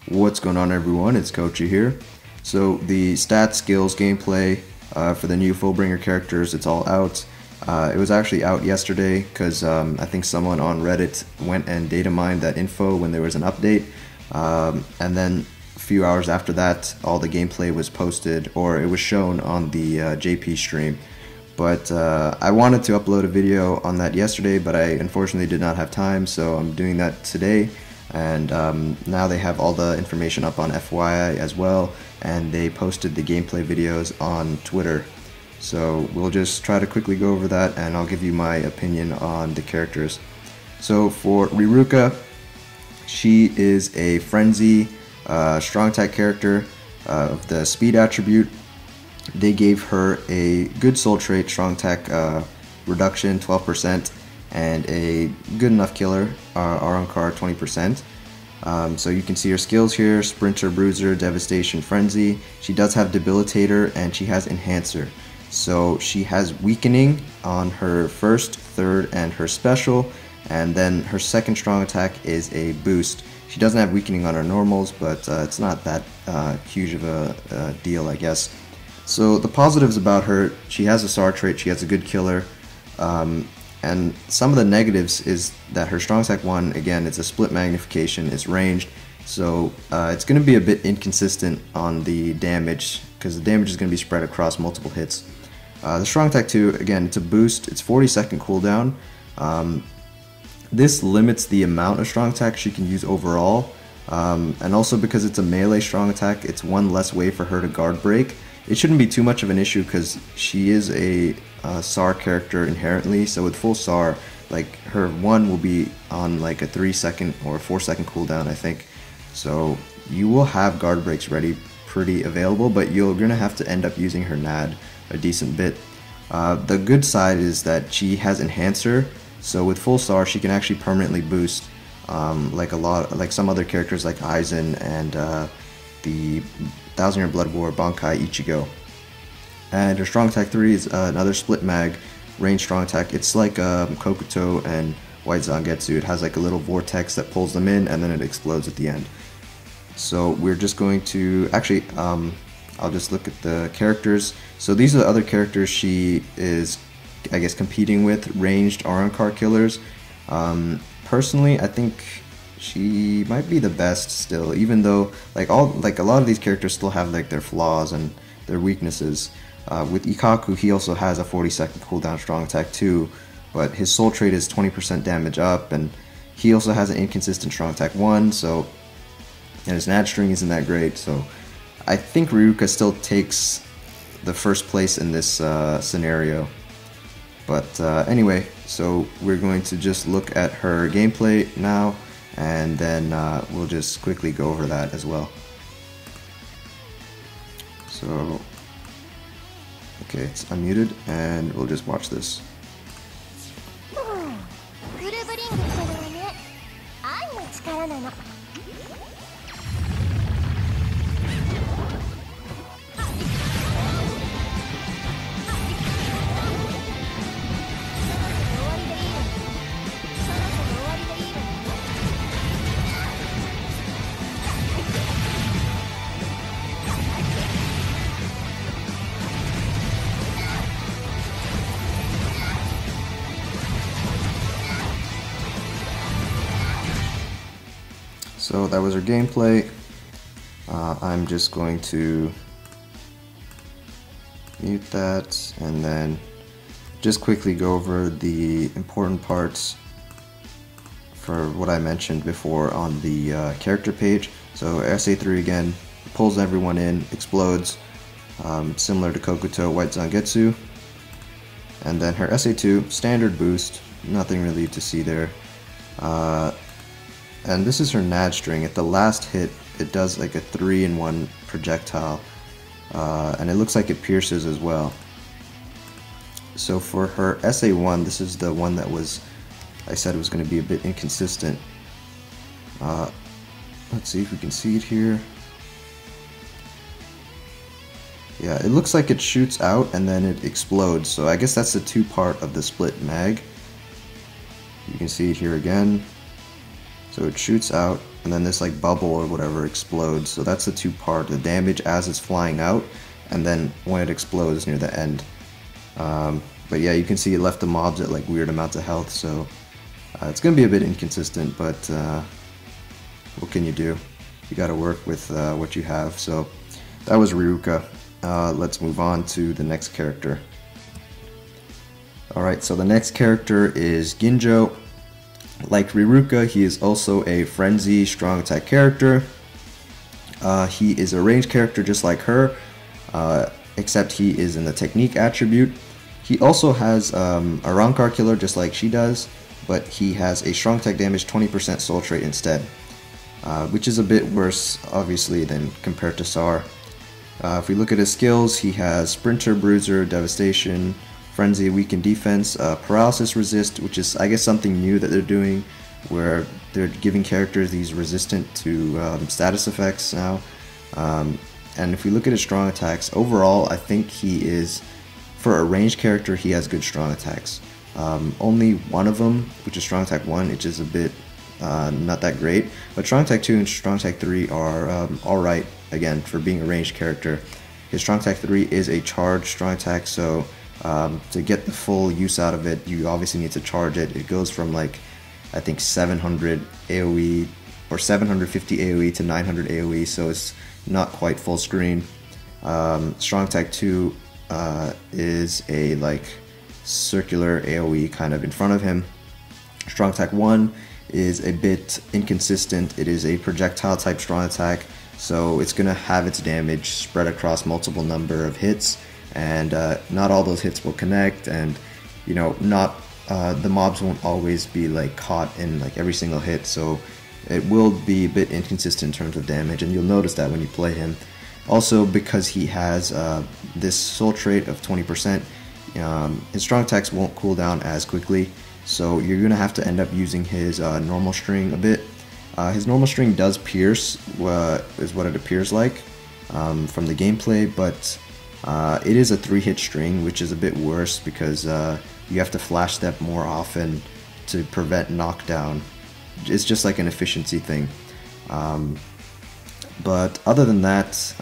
What's going on, everyone? It's Kochyy here. So the stats, skills, gameplay for the new Fullbringer characters, it's all out. It was actually out yesterday because I think someone on Reddit went and data mined that info when there was an update. And then a few hours after that, all the gameplay was posted, or it was shown on the JP stream. But I wanted to upload a video on that yesterday, but I unfortunately did not have time, so I'm doing that today. And now they have all the information up on FYI as well, and they posted the gameplay videos on Twitter. So we'll just try to quickly go over that, and I'll give you my opinion on the characters. So for Ruka, she is a frenzy, strong attack character of the speed attribute. They gave her a good soul trait, strong attack reduction 12%, and a good enough killer, Arankar 20%. So you can see her skills here: Sprinter, Bruiser, Devastation, Frenzy. She does have Debilitator, and she has Enhancer. So she has Weakening on her first, third, and her special, and then her second strong attack is a boost. She doesn't have Weakening on her normals, but it's not that huge of a deal, I guess. So the positives about her: she has a SAR trait, she has a good killer, and some of the negatives is that her strong attack 1, again, it's a split magnification, it's ranged, so it's going to be a bit inconsistent on the damage, because the damage is going to be spread across multiple hits. The strong attack 2, again, it's a boost, it's 40-second cooldown. This limits the amount of strong attack she can use overall, and also because it's a melee strong attack, it's one less way for her to guard break. It shouldn't be too much of an issue because she is a SAR character inherently, so with full SAR, like, her 1 will be on like a 3-second or 4-second cooldown, I think. So you will have guard breaks ready, pretty available, but you're gonna have to end up using her NAD a decent bit. The good side is that she has Enhancer, so with full SAR she can actually permanently boost, like some other characters like Aizen and the 1000-Year Blood War Bankai Ichigo. And her strong attack 3 is another split mag, range strong attack. It's like Kokuto and White Zangetsu. It has like a little vortex that pulls them in, and then it explodes at the end. So we're just going to, actually, I'll just look at the characters. So these are the other characters she is, I guess, competing with, ranged Arankar killers. Personally, I think she might be the best still, even though a lot of these characters still have like their flaws and their weaknesses. With Ikkaku, he also has a 40-second cooldown strong attack too, but his soul trait is 20% damage up, and he also has an inconsistent strong attack 1, so, and his NAD string isn't that great, so I think Ruka still takes the first place in this scenario. But anyway, so we're going to just look at her gameplay now, and then we'll just quickly go over that as well. So, okay, it's unmuted, and we'll just watch this. So that was her gameplay. I'm just going to mute that and then just quickly go over the important parts for what I mentioned before on the character page. So SA3 again pulls everyone in, explodes, similar to Kokuto White Zangetsu. And then her SA2, standard boost, nothing really to see there. And this is her NAD string. At the last hit, it does like a 3-in-1 projectile, and it looks like it pierces as well. So for her SA1, this is the one that I said was going to be a bit inconsistent. Let's see if we can see it here. Yeah, it looks like it shoots out and then it explodes, so I guess that's the two part of the split mag. You can see it here again. So it shoots out, and then this like bubble or whatever explodes. So that's the two part, the damage as it's flying out, and then when it explodes near the end. But yeah, you can see it left the mobs at like weird amounts of health, so it's gonna be a bit inconsistent, but what can you do? You gotta work with what you have. So that was Ruka. Let's move on to the next character. Alright, so the next character is Ginjo. Like Ruka, he is also a frenzy strong attack character. He is a ranged character just like her, except he is in the technique attribute. He also has a Rankar killer just like she does, but he has a strong attack damage 20% soul trait instead, which is a bit worse obviously than compared to Sar. If we look at his skills, he has Sprinter, Bruiser, Devastation, Frenzy, Weaken Defense, Paralysis Resist, which is I guess something new that they're doing, where they're giving characters these resistant to status effects now. And if we look at his strong attacks, overall I think he is, for a ranged character, he has good strong attacks. Only one of them, which is strong attack 1, which is a bit not that great, but strong attack 2 and strong attack 3 are alright, again, for being a ranged character. His strong attack 3 is a charged strong attack, so to get the full use out of it, you obviously need to charge it. It goes from like, I think 700 AoE or 750 AoE to 900 AoE, so it's not quite full screen. Strong attack 2 is a like circular AoE kind of in front of him. Strong attack 1 is a bit inconsistent. It is a projectile type strong attack, so it's gonna have its damage spread across multiple number of hits, and not all those hits will connect, and you know, not the mobs won't always be like caught in like every single hit, so it will be a bit inconsistent in terms of damage, and you'll notice that when you play him. Also, because he has this soul trait of 20%, his strong attacks won't cool down as quickly, so you're gonna have to end up using his normal string a bit. His normal string does pierce, is what it appears like from the gameplay, but it is a 3-hit string, which is a bit worse because you have to flash step more often to prevent knockdown. It's just like an efficiency thing. But other than that,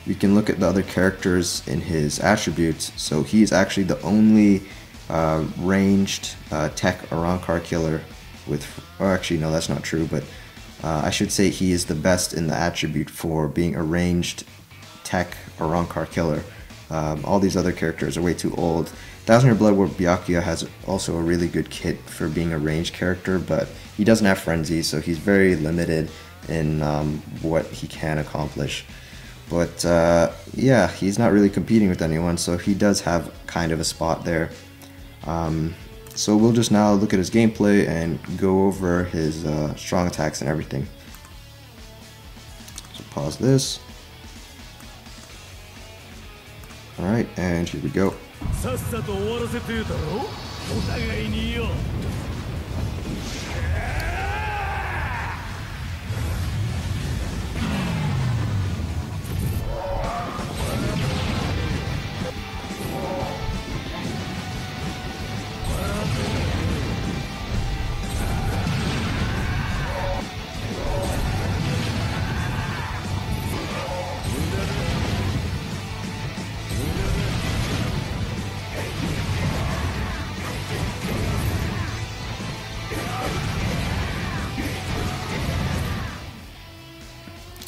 you can look at the other characters in his attributes. So he's actually the only ranged tech Rankar killer with, or actually no, that's not true, but I should say he is the best in the attribute for being a ranged tech or Rankar killer. All these other characters are way too old. 1000 Year Blood War Byakuya has also a really good kit for being a ranged character, but he doesn't have frenzy, so he's very limited in what he can accomplish. But yeah, he's not really competing with anyone, so he does have kind of a spot there. So we'll just now look at his gameplay and go over his strong attacks and everything. So pause this. Alright, and here we go.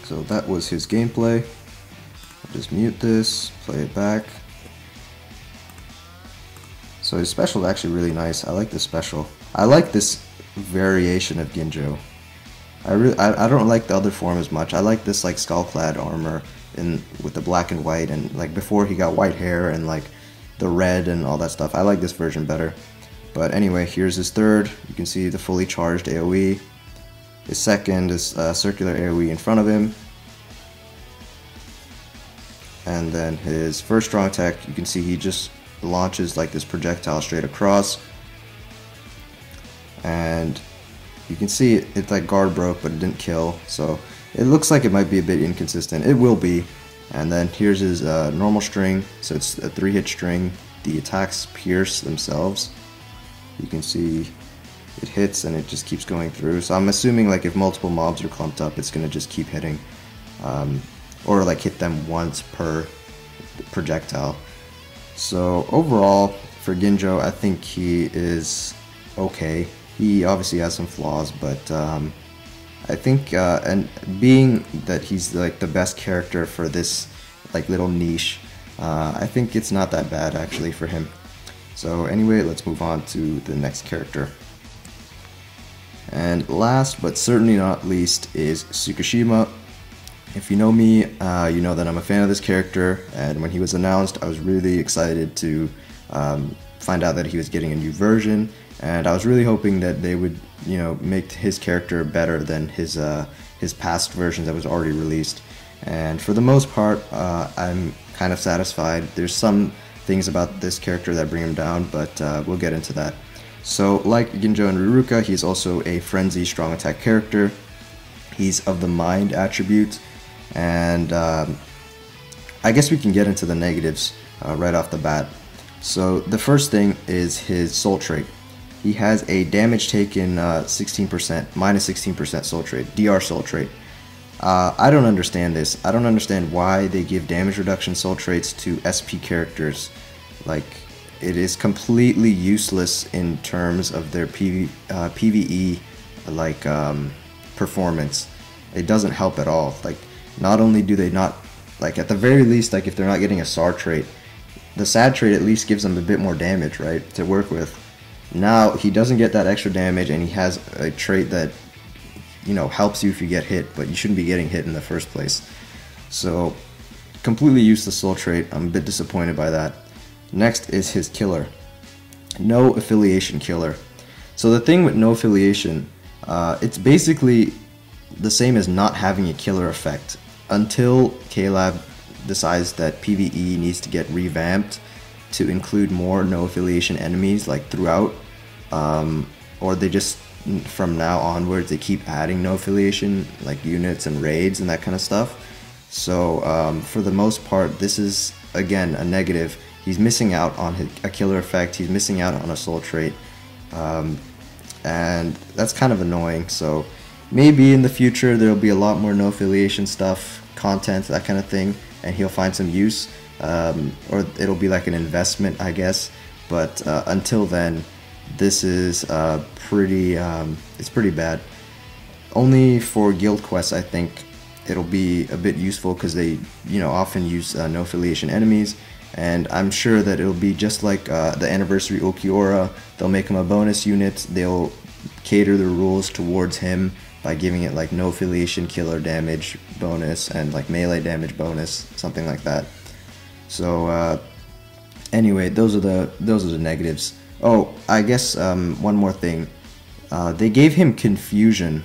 So that was his gameplay. I'll just mute this, play it back. So his special is actually really nice. I like this special. I like this variation of Ginjo. I don't like the other form as much. I like this like skull-clad armor with the black and white, and like before he got white hair and like the red and all that stuff. I like this version better. But anyway, here's his third. You can see the fully charged AoE. His second is circular AoE in front of him. And then his first strong attack, you can see he just launches like this projectile straight across. And you can see it like guard broke, but it didn't kill. So it looks like it might be a bit inconsistent. It will be. And then here's his normal string. So it's a 3-hit string. The attacks pierce themselves. You can see it hits and it just keeps going through. So I'm assuming like if multiple mobs are clumped up, it's gonna just keep hitting, or like hit them once per projectile. So overall, for Ginjo, I think he is okay. He obviously has some flaws, but I think, and being that he's like the best character for this like little niche, I think it's not that bad actually for him. So anyway, let's move on to the next character. And last but certainly not least is Sakushima. If you know me, you know that I'm a fan of this character, and when he was announced, I was really excited to find out that he was getting a new version, and I was really hoping that they would, you know, make his character better than his past versions that was already released. And for the most part, I'm kind of satisfied. There's some things about this character that bring him down, but we'll get into that. So, like Ginjo and Ruka, he's also a frenzy strong attack character. He's of the mind attribute, and I guess we can get into the negatives right off the bat. So the first thing is his soul trait. He has a damage taken 16%, minus 16% soul trait, DR soul trait. I don't understand this. I don't understand why they give damage reduction soul traits to SP characters. Like, it is completely useless in terms of their PvE like performance. It doesn't help at all. Like, not only do they not, like, at the very least, like if they're not getting a SAR trait, the SAD trait at least gives them a bit more damage, right, to work with. Now he doesn't get that extra damage, and he has a trait that, you know, helps you if you get hit, but you shouldn't be getting hit in the first place. So completely useless soul trait. I'm a bit disappointed by that. Next is his killer. No affiliation killer. So the thing with no affiliation, it's basically the same as not having a killer effect until KLab decides that PvE needs to get revamped to include more no affiliation enemies like throughout, or they just, from now onwards, they keep adding no affiliation like units and raids and that kind of stuff. So for the most part, this is again a negative. He's missing out on a killer effect, he's missing out on a soul trait, and that's kind of annoying. So maybe in the future there'll be a lot more no affiliation stuff, content, that kind of thing, and he'll find some use, or it'll be like an investment, I guess. But until then, this is it's pretty bad. Only for guild quests, I think it'll be a bit useful, because they, you know, often use no affiliation enemies, and I'm sure that it'll be just like the anniversary Okiora. They'll make him a bonus unit, they'll cater the rules towards him by giving it like no affiliation killer damage bonus and like melee damage bonus, something like that. So anyway, those are the negatives. Oh, I guess one more thing. They gave him confusion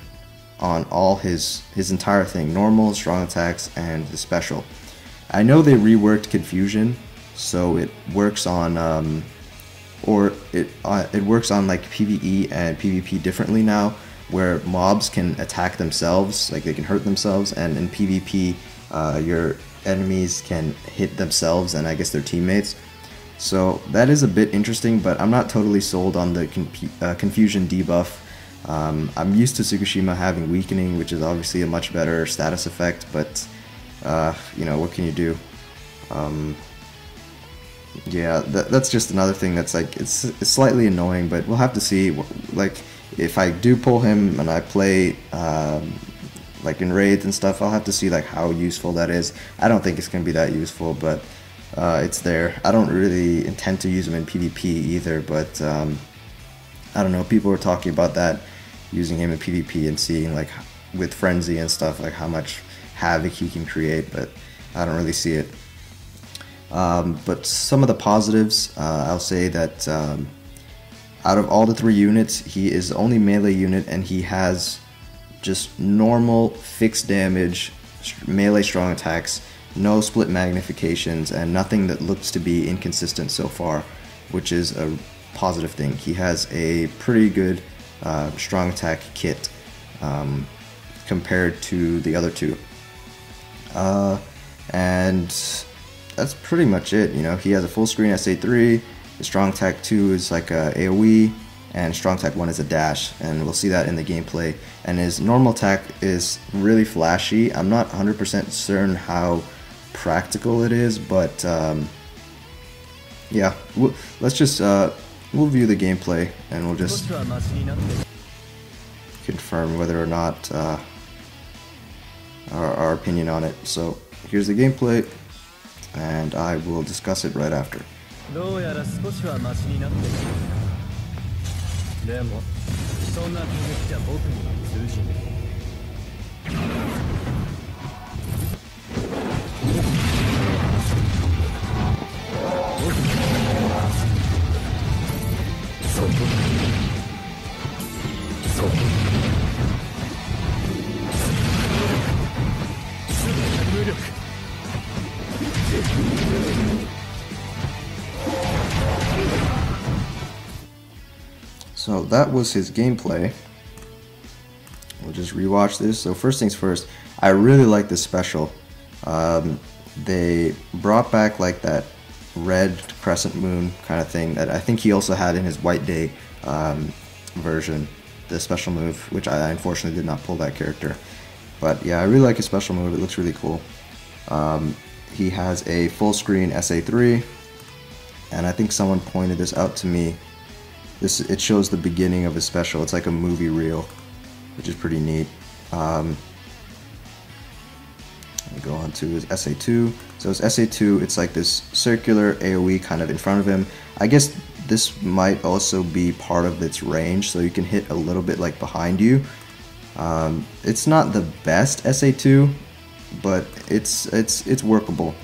on all his entire thing, normal, strong attacks, and the special. I know they reworked confusion, so it works on it works on like PvE and PvP differently now, where mobs can attack themselves, like they can hurt themselves, and in PvP your enemies can hit themselves and I guess their teammates. So that is a bit interesting, but I'm not totally sold on the confusion debuff. I'm used to Sakushima having weakening, which is obviously a much better status effect, but you know, what can you do? Yeah, that's just another thing that's like, it's slightly annoying, but we'll have to see. Like, if I do pull him and I play like in raids and stuff, I'll have to see like how useful that is. I don't think it's gonna be that useful, but it's there. I don't really intend to use him in PvP either, but I don't know, people were talking about that, using him in PvP and seeing like with frenzy and stuff, like how much havoc he can create, but I don't really see it. But some of the positives, I'll say that out of all the 3 units, he is the only melee unit, and he has just normal fixed damage, melee strong attacks, no split magnifications, and nothing that looks to be inconsistent so far, which is a positive thing. He has a pretty good strong attack kit compared to the other 2. And that's pretty much it. You know, he has a full screen SA3, the strong attack 2 is like a AoE, and strong attack 1 is a dash, and we'll see that in the gameplay. And his normal attack is really flashy. I'm not 100% certain how practical it is, but yeah, let's just we'll view the gameplay and we'll just confirm whether or not our opinion on it. So here's the gameplay, and I will discuss it right after. So that was his gameplay. We'll just rewatch this. So first things first, I really like this special. They brought back like that red crescent moon kind of thing that I think he also had in his White Day version, the special move, which I unfortunately did not pull that character. But yeah, I really like his special move. It looks really cool. He has a full screen SA3, and I think someone pointed this out to me. It shows the beginning of his special. It's like a movie reel, which is pretty neat. Let me go on to his SA2. So his SA2, it's like this circular AoE kind of in front of him. I guess this might also be part of its range, so you can hit a little bit like behind you. It's not the best SA2, but it's workable.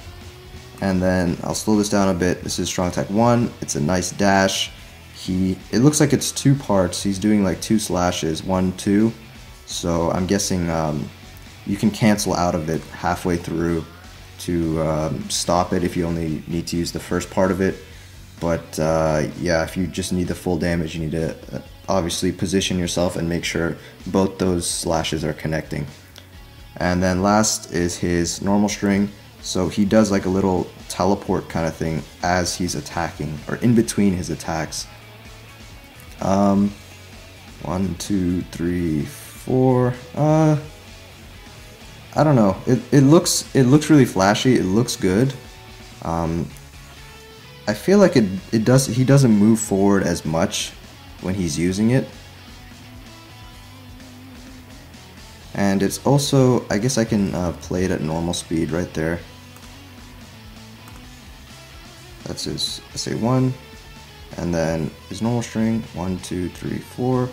And then I'll slow this down a bit. This is strong attack 1. It's a nice dash. It looks like it's 2 parts. He's doing like 2 slashes, 1, 2. So I'm guessing you can cancel out of it halfway through to stop it if you only need to use the first part of it. But yeah, if you just need the full damage, you need to obviously position yourself and make sure both those slashes are connecting. And then last is his normal string. So he does like a little teleport kind of thing as he's attacking, or in between his attacks. 1, 2, 3, 4. I don't know. It looks really flashy. It looks good. I feel like he doesn't move forward as much when he's using it. And it's also, I guess I can play it at normal speed right there. That's his SA1. And then his normal string, 1, 2, 3, 4.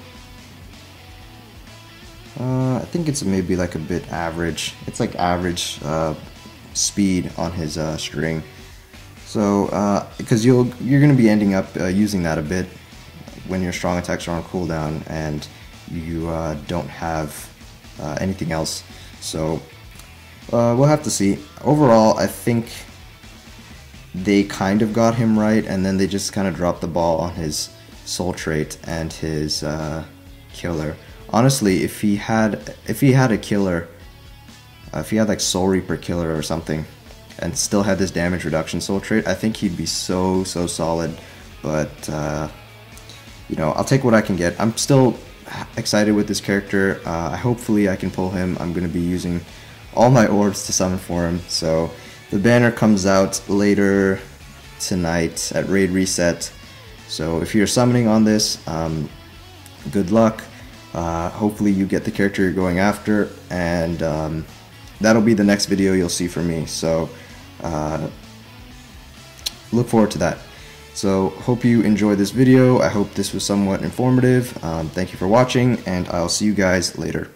I think it's maybe like a bit average. It's like average speed on his string. So, because you're going to be ending up using that a bit when your strong attacks are on cooldown and you don't have anything else. So, we'll have to see. Overall, I think they kind of got him right, and then they just kind of dropped the ball on his soul trait and his killer. Honestly, if he had a killer, if he had like Soul Reaper killer or something, and still had this damage reduction soul trait, I think he'd be so solid. But you know, I'll take what I can get. I'm still excited with this character. Hopefully I can pull him. I'm going to be using all my orbs to summon for him. So the banner comes out later tonight at Raid Reset. So if you're summoning on this, good luck. Hopefully you get the character you're going after, and that'll be the next video you'll see from me. So look forward to that. So hope you enjoyed this video. I hope this was somewhat informative. Thank you for watching, and I'll see you guys later.